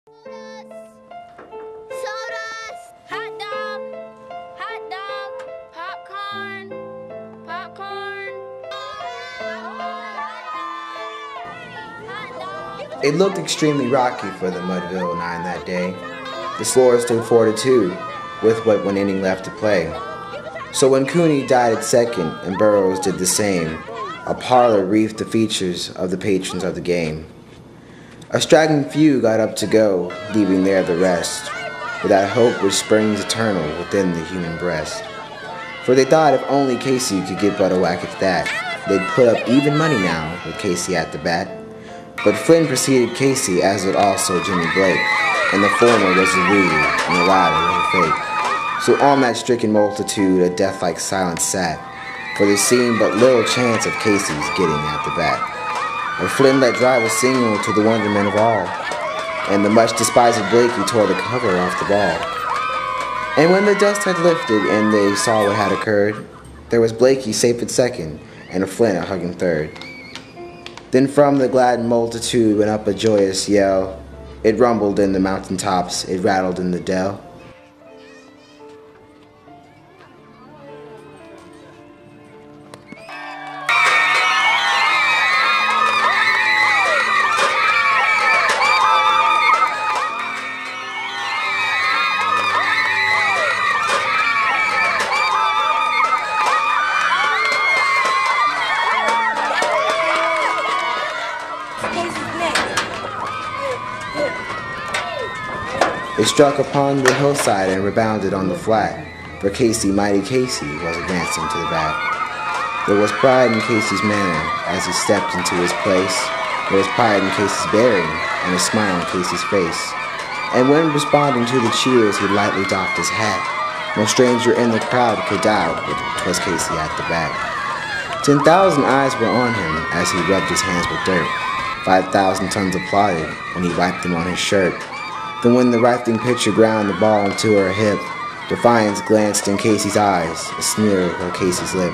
Sodas, hot dog, popcorn. Hot dog. It looked extremely rocky for the Mudville Nine that day. The score stood 4-2, with but one inning left to play. So when Cooney died at second and Burroughs did the same, a parlor wreathed the features of the patrons of the game. A straggling few got up to go, leaving there the rest, with that hope which springs eternal within the human breast. For they thought if only Casey could get but a whack at that, they'd put up even money now with Casey at the bat. But Flynn preceded Casey, as did also Jimmy Blake, and the former was a real and the latter was a fake. So on that stricken multitude a death-like silence sat, for there seemed but little chance of Casey's getting at the bat. And Flynn let drive a single to the wonderment of all, and the much despised Blakey tore the cover off the ball. And when the dust had lifted and they saw what had occurred, there was Blakey safe at second and a Flynn a hugging third. Then from the glad multitude went up a joyous yell. It rumbled in the mountain tops, it rattled in the dell. It struck upon the hillside and rebounded on the flat, for Casey, mighty Casey, was advancing to the bat. There was pride in Casey's manner as he stepped into his place. There was pride in Casey's bearing and a smile on Casey's face. And when responding to the cheers, he lightly doffed his hat. No stranger in the crowd could doubt it was Casey at the bat. 10,000 eyes were on him as he rubbed his hands with dirt. 5,000 tongues applauded when he wiped them on his shirt. Then when the rifling pitcher ground the ball into her hip, defiance glanced in Casey's eyes, a sneer on Casey's lip.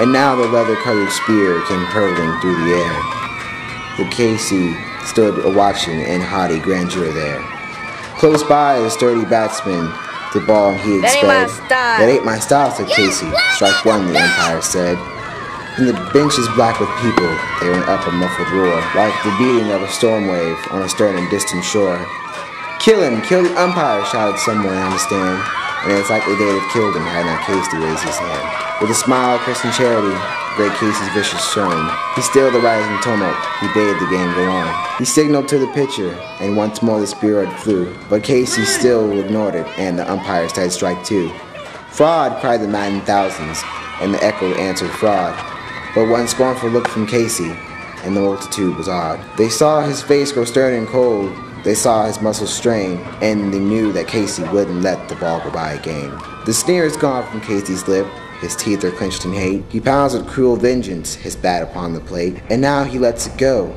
And now the leather-colored spear came hurtling through the air. The Casey stood a-watching in haughty grandeur there. Close by a sturdy batsman, the ball he had sped. That ain't my style, said Casey. Strike one, the umpire said. And the benches black with people, they went up a muffled roar, like the beating of a storm wave on a stern and distant shore. Kill him! Kill the umpire! Shouted someone on the stand, and it's likely they'd have killed him had not Casey raised his hand. With a smile of Christian charity, great Casey's vicious shone. He stilled the rising tumult, he bade the game go on. He signaled to the pitcher, and once more the spear flew, but Casey still ignored it, and the umpire said strike two. Fraud! Cried the maddened thousands, and the echo answered fraud. But one scornful look from Casey, and the multitude was awed. They saw his face grow stern and cold, they saw his muscles strain, and they knew that Casey wouldn't let the ball go by again. The sneer is gone from Casey's lip, his teeth are clenched in hate. He pounds with cruel vengeance, his bat upon the plate, and now he lets it go.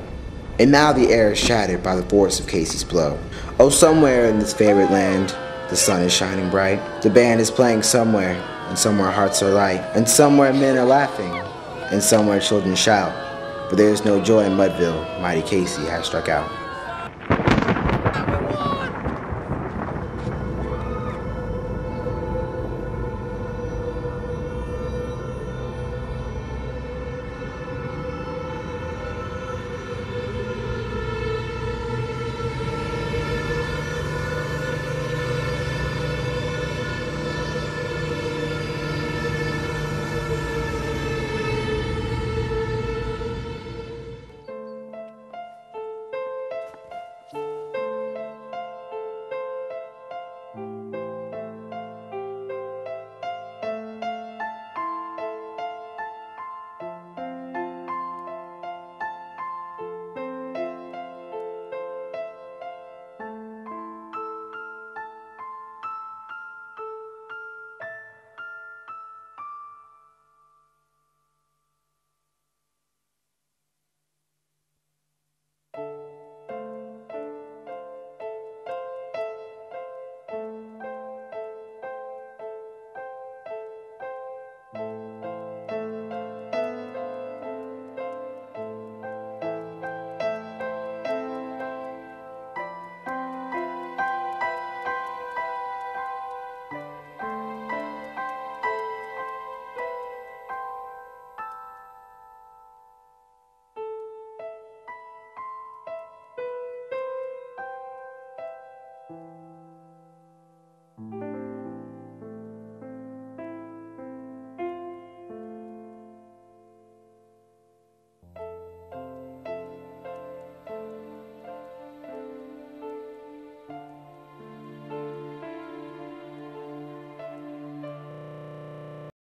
And now the air is shattered by the force of Casey's blow. Oh, somewhere in this favorite land, the sun is shining bright. The band is playing somewhere, and somewhere hearts are light, and somewhere men are laughing, and somewhere children shout. But there is no joy in Mudville, mighty Casey has struck out.